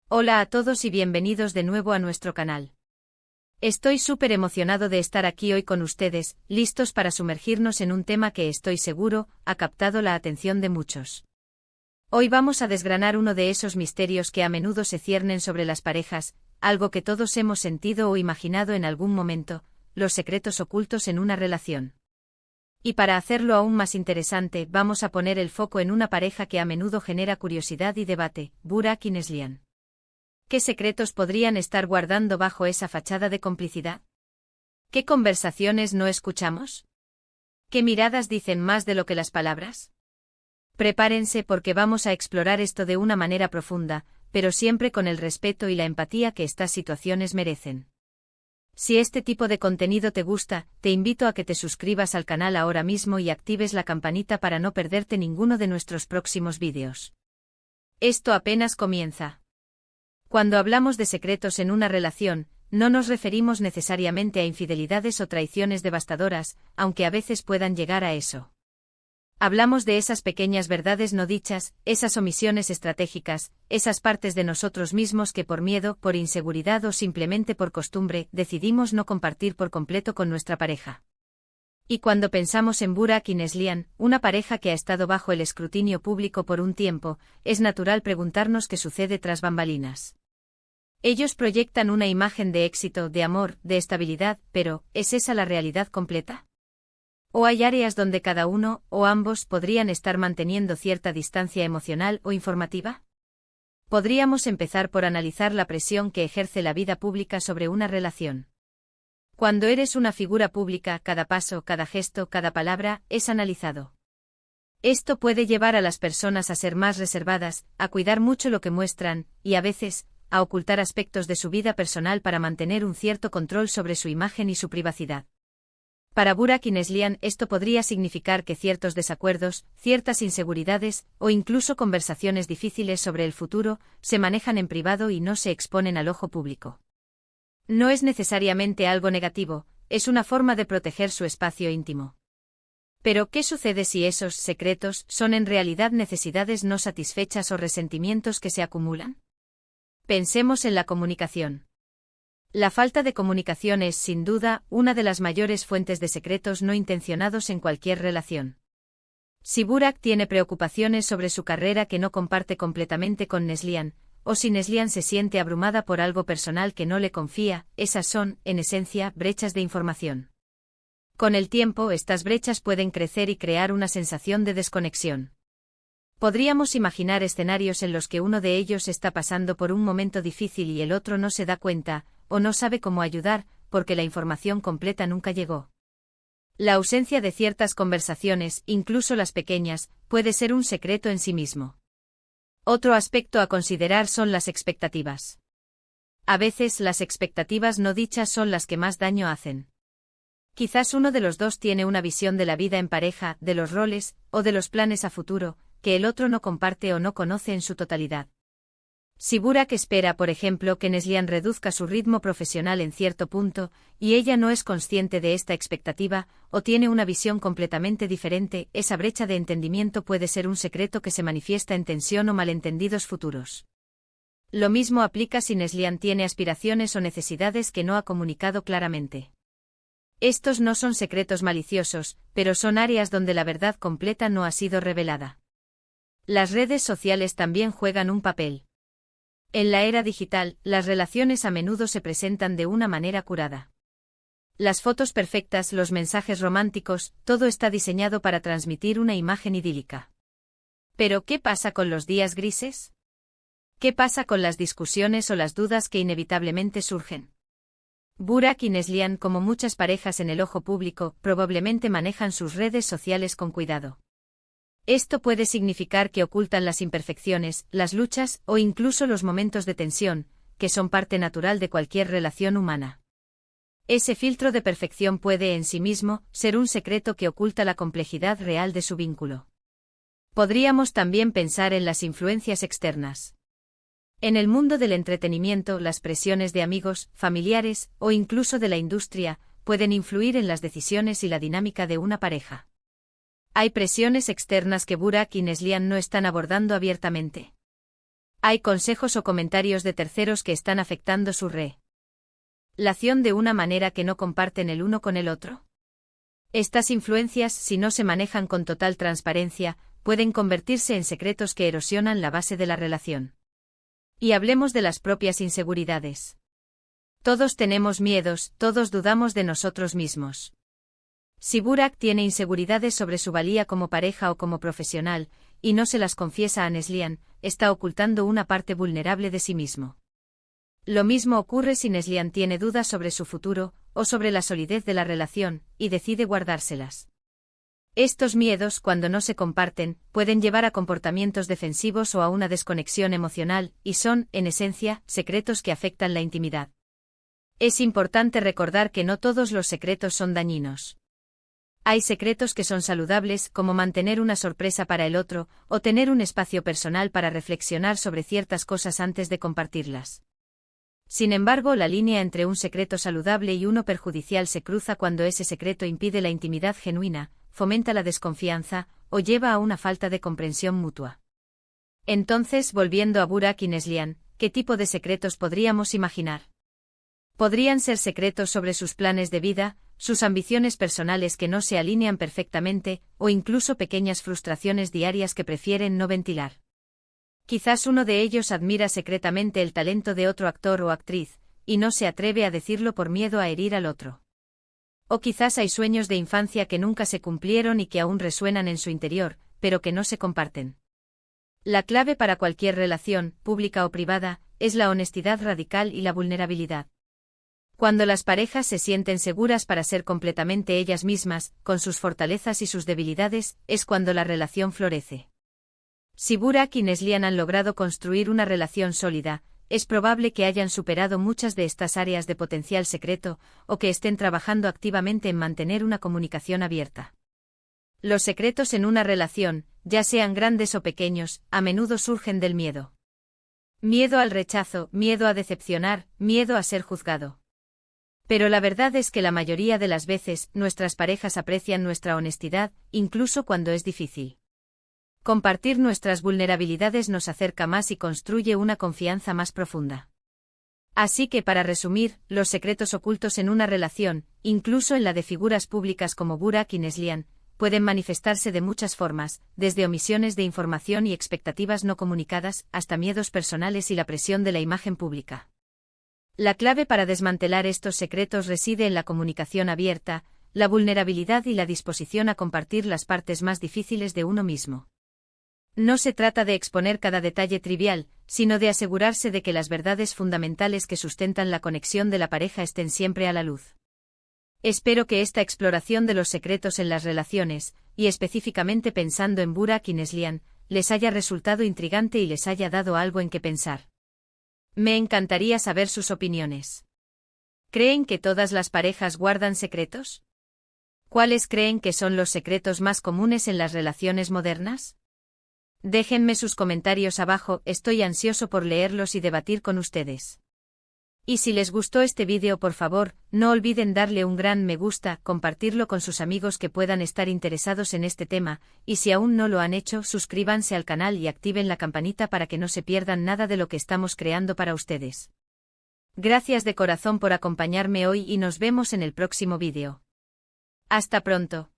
Hola a todos y bienvenidos de nuevo a nuestro canal. Estoy súper emocionado de estar aquí hoy con ustedes, listos para sumergirnos en un tema que estoy seguro ha captado la atención de muchos. Hoy vamos a desgranar uno de esos misterios que a menudo se ciernen sobre las parejas, algo que todos hemos sentido o imaginado en algún momento, los secretos ocultos en una relación. Y para hacerlo aún más interesante, vamos a poner el foco en una pareja que a menudo genera curiosidad y debate, Burak y Neslihan. ¿Qué secretos podrían estar guardando bajo esa fachada de complicidad? ¿Qué conversaciones no escuchamos? ¿Qué miradas dicen más de lo que las palabras? Prepárense porque vamos a explorar esto de una manera profunda, pero siempre con el respeto y la empatía que estas situaciones merecen. Si este tipo de contenido te gusta, te invito a que te suscribas al canal ahora mismo y actives la campanita para no perderte ninguno de nuestros próximos vídeos. Esto apenas comienza. Cuando hablamos de secretos en una relación, no nos referimos necesariamente a infidelidades o traiciones devastadoras, aunque a veces puedan llegar a eso. Hablamos de esas pequeñas verdades no dichas, esas omisiones estratégicas, esas partes de nosotros mismos que por miedo, por inseguridad o simplemente por costumbre, decidimos no compartir por completo con nuestra pareja. Y cuando pensamos en Burak y Neslihan, una pareja que ha estado bajo el escrutinio público por un tiempo, es natural preguntarnos qué sucede tras bambalinas. Ellos proyectan una imagen de éxito, de amor, de estabilidad, pero ¿es esa la realidad completa? ¿O hay áreas donde cada uno, o ambos, podrían estar manteniendo cierta distancia emocional o informativa? Podríamos empezar por analizar la presión que ejerce la vida pública sobre una relación. Cuando eres una figura pública, cada paso, cada gesto, cada palabra, es analizado. Esto puede llevar a las personas a ser más reservadas, a cuidar mucho lo que muestran, y a veces, a ocultar aspectos de su vida personal para mantener un cierto control sobre su imagen y su privacidad. Para Burak y Neslihan esto podría significar que ciertos desacuerdos, ciertas inseguridades, o incluso conversaciones difíciles sobre el futuro, se manejan en privado y no se exponen al ojo público. No es necesariamente algo negativo, es una forma de proteger su espacio íntimo. Pero, ¿qué sucede si esos secretos son en realidad necesidades no satisfechas o resentimientos que se acumulan? Pensemos en la comunicación. La falta de comunicación es, sin duda, una de las mayores fuentes de secretos no intencionados en cualquier relación. Si Burak tiene preocupaciones sobre su carrera que no comparte completamente con Neslihan, o si Neslihan se siente abrumada por algo personal que no le confía, esas son, en esencia, brechas de información. Con el tiempo, estas brechas pueden crecer y crear una sensación de desconexión. Podríamos imaginar escenarios en los que uno de ellos está pasando por un momento difícil y el otro no se da cuenta, o no sabe cómo ayudar, porque la información completa nunca llegó. La ausencia de ciertas conversaciones, incluso las pequeñas, puede ser un secreto en sí mismo. Otro aspecto a considerar son las expectativas. A veces las expectativas no dichas son las que más daño hacen. Quizás uno de los dos tiene una visión de la vida en pareja, de los roles, o de los planes a futuro, que el otro no comparte o no conoce en su totalidad. Si Burak espera, por ejemplo, que Neslihan reduzca su ritmo profesional en cierto punto, y ella no es consciente de esta expectativa, o tiene una visión completamente diferente, esa brecha de entendimiento puede ser un secreto que se manifiesta en tensión o malentendidos futuros. Lo mismo aplica si Neslihan tiene aspiraciones o necesidades que no ha comunicado claramente. Estos no son secretos maliciosos, pero son áreas donde la verdad completa no ha sido revelada. Las redes sociales también juegan un papel. En la era digital, las relaciones a menudo se presentan de una manera curada. Las fotos perfectas, los mensajes románticos, todo está diseñado para transmitir una imagen idílica. Pero, ¿qué pasa con los días grises? ¿Qué pasa con las discusiones o las dudas que inevitablemente surgen? Burak y Neslihan, como muchas parejas en el ojo público, probablemente manejan sus redes sociales con cuidado. Esto puede significar que ocultan las imperfecciones, las luchas o incluso los momentos de tensión, que son parte natural de cualquier relación humana. Ese filtro de perfección puede en sí mismo ser un secreto que oculta la complejidad real de su vínculo. Podríamos también pensar en las influencias externas. En el mundo del entretenimiento, las presiones de amigos, familiares o incluso de la industria pueden influir en las decisiones y la dinámica de una pareja. Hay presiones externas que Burak y Neslihan no están abordando abiertamente. Hay consejos o comentarios de terceros que están afectando su relación de una manera que no comparten el uno con el otro. Estas influencias, si no se manejan con total transparencia, pueden convertirse en secretos que erosionan la base de la relación. Y hablemos de las propias inseguridades. Todos tenemos miedos, todos dudamos de nosotros mismos. Si Burak tiene inseguridades sobre su valía como pareja o como profesional, y no se las confiesa a Neslihan, está ocultando una parte vulnerable de sí mismo. Lo mismo ocurre si Neslihan tiene dudas sobre su futuro, o sobre la solidez de la relación, y decide guardárselas. Estos miedos, cuando no se comparten, pueden llevar a comportamientos defensivos o a una desconexión emocional, y son, en esencia, secretos que afectan la intimidad. Es importante recordar que no todos los secretos son dañinos. Hay secretos que son saludables, como mantener una sorpresa para el otro, o tener un espacio personal para reflexionar sobre ciertas cosas antes de compartirlas. Sin embargo, la línea entre un secreto saludable y uno perjudicial se cruza cuando ese secreto impide la intimidad genuina, fomenta la desconfianza, o lleva a una falta de comprensión mutua. Entonces, volviendo a Burak y Neslihan, ¿qué tipo de secretos podríamos imaginar? Podrían ser secretos sobre sus planes de vida, sus ambiciones personales que no se alinean perfectamente, o incluso pequeñas frustraciones diarias que prefieren no ventilar. Quizás uno de ellos admira secretamente el talento de otro actor o actriz, y no se atreve a decirlo por miedo a herir al otro. O quizás hay sueños de infancia que nunca se cumplieron y que aún resuenan en su interior, pero que no se comparten. La clave para cualquier relación, pública o privada, es la honestidad radical y la vulnerabilidad. Cuando las parejas se sienten seguras para ser completamente ellas mismas, con sus fortalezas y sus debilidades, es cuando la relación florece. Si Burak y Neslihan han logrado construir una relación sólida, es probable que hayan superado muchas de estas áreas de potencial secreto, o que estén trabajando activamente en mantener una comunicación abierta. Los secretos en una relación, ya sean grandes o pequeños, a menudo surgen del miedo. Miedo al rechazo, miedo a decepcionar, miedo a ser juzgado. Pero la verdad es que la mayoría de las veces, nuestras parejas aprecian nuestra honestidad, incluso cuando es difícil. Compartir nuestras vulnerabilidades nos acerca más y construye una confianza más profunda. Así que, para resumir, los secretos ocultos en una relación, incluso en la de figuras públicas como Burak y Neslihan, pueden manifestarse de muchas formas, desde omisiones de información y expectativas no comunicadas, hasta miedos personales y la presión de la imagen pública. La clave para desmantelar estos secretos reside en la comunicación abierta, la vulnerabilidad y la disposición a compartir las partes más difíciles de uno mismo. No se trata de exponer cada detalle trivial, sino de asegurarse de que las verdades fundamentales que sustentan la conexión de la pareja estén siempre a la luz. Espero que esta exploración de los secretos en las relaciones, y específicamente pensando en Burak y Neslihan, les haya resultado intrigante y les haya dado algo en que pensar. Me encantaría saber sus opiniones. ¿Creen que todas las parejas guardan secretos? ¿Cuáles creen que son los secretos más comunes en las relaciones modernas? Déjenme sus comentarios abajo, estoy ansioso por leerlos y debatir con ustedes. Y si les gustó este vídeo, por favor, no olviden darle un gran me gusta, compartirlo con sus amigos que puedan estar interesados en este tema, y si aún no lo han hecho, suscríbanse al canal y activen la campanita para que no se pierdan nada de lo que estamos creando para ustedes. Gracias de corazón por acompañarme hoy y nos vemos en el próximo vídeo. Hasta pronto.